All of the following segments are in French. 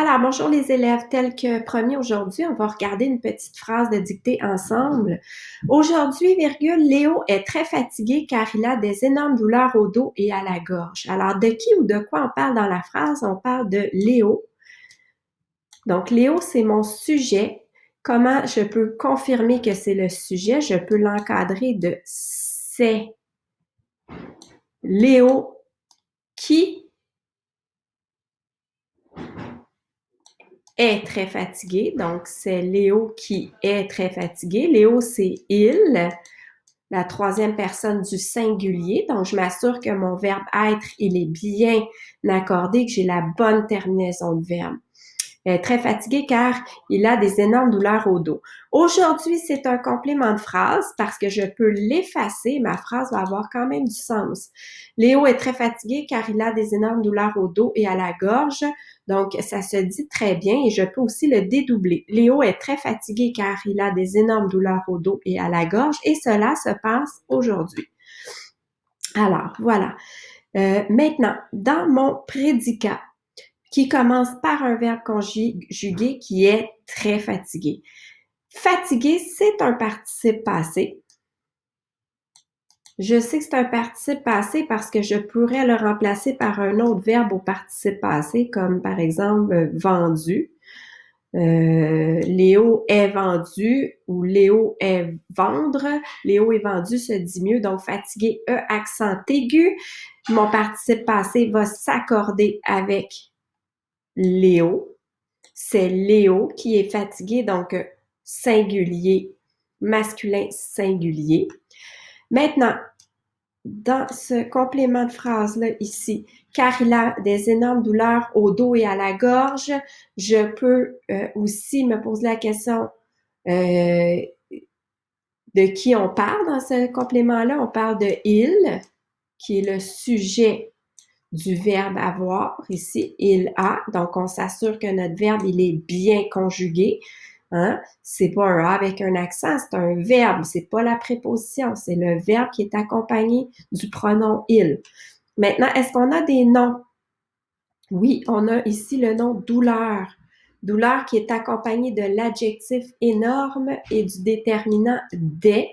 Alors, bonjour les élèves, tel que promis aujourd'hui, on va regarder une petite phrase de dictée ensemble. Aujourd'hui, virgule, Léo est très fatigué car il a des énormes douleurs au dos et à la gorge. Alors, de qui ou de quoi on parle dans la phrase? On parle de Léo. Donc, Léo, c'est mon sujet. Comment je peux confirmer que c'est le sujet? Je peux l'encadrer de c'est Léo qui est très fatigué. Donc, c'est Léo qui est très fatigué. Léo, c'est il, la troisième personne du singulier. Donc, je m'assure que mon verbe être, il est bien accordé, que j'ai la bonne terminaison de verbe. Très fatigué car il a des énormes douleurs au dos. Aujourd'hui, c'est un complément de phrase parce que je peux l'effacer. Ma phrase va avoir quand même du sens. Léo est très fatigué car il a des énormes douleurs au dos et à la gorge. Donc, ça se dit très bien et je peux aussi le dédoubler. Léo est très fatigué car il a des énormes douleurs au dos et à la gorge et cela se passe aujourd'hui. Alors, voilà. Maintenant, dans mon prédicat, qui commence par un verbe conjugué qui est très fatigué. Fatigué, c'est un participe passé. Je sais que c'est un participe passé parce que je pourrais le remplacer par un autre verbe au participe passé, comme par exemple vendu. Léo est vendu ou Léo est vendre. Léo est vendu se dit mieux, donc fatigué, accent aigu. Mon participe passé va s'accorder avec Léo. C'est Léo qui est fatigué, donc singulier, masculin singulier. Maintenant, dans ce complément de phrase-là ici, car il a des énormes douleurs au dos et à la gorge, je peux aussi me poser la question de qui on parle dans ce complément-là. On parle de il, qui est le sujet du verbe avoir ici, il a. Donc, on s'assure que notre verbe, il est bien conjugué. Hein? C'est pas un A avec un accent, c'est un verbe, c'est pas la préposition, c'est le verbe qui est accompagné du pronom il. Maintenant, est-ce qu'on a des noms? Oui, on a ici le nom douleur. Douleur qui est accompagné de l'adjectif énorme et du déterminant des.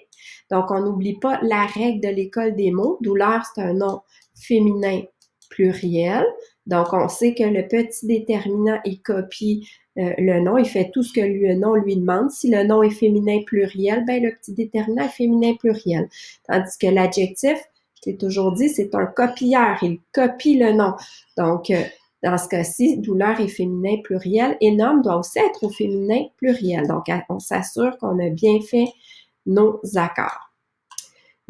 Donc, on n'oublie pas la règle de l'école des mots. Douleur, c'est un nom féminin pluriel. Donc, on sait que le petit déterminant, il copie le nom, il fait tout ce que le nom lui demande. Si le nom est féminin pluriel, ben le petit déterminant est féminin pluriel. Tandis que l'adjectif, je l'ai toujours dit, c'est un copieur, il copie le nom. Donc, dans ce cas-ci, douleur est féminin pluriel. Énorme doit aussi être au féminin pluriel. Donc, on s'assure qu'on a bien fait nos accords.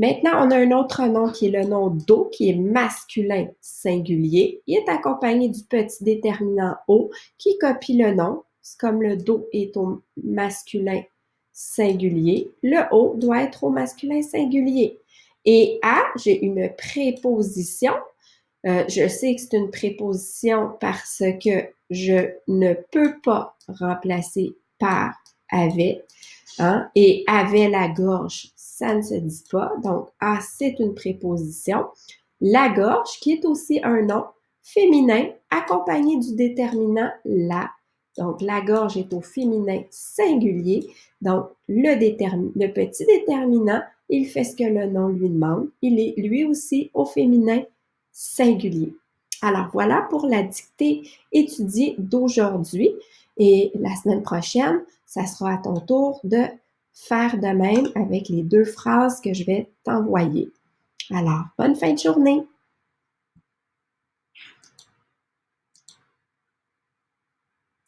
Maintenant, on a un autre nom qui est le nom d'eau, qui est masculin singulier. Il est accompagné du petit déterminant O qui copie le nom. C'est comme le do est au masculin singulier. Le O doit être au masculin singulier. Et à, j'ai une préposition. Je sais que c'est une préposition parce que je ne peux pas remplacer par avait. Hein? Et avait la gorge, ça ne se dit pas. Donc, à, c'est une préposition. La gorge, qui est aussi un nom féminin, accompagné du déterminant la. Donc, la gorge est au féminin singulier. Donc, le petit déterminant, il fait ce que le nom lui demande. Il est lui aussi au féminin singulier. Alors, voilà pour la dictée étudiée d'aujourd'hui. Et la semaine prochaine, ça sera à ton tour de faire de même avec les deux phrases que je vais t'envoyer. Alors, bonne fin de journée!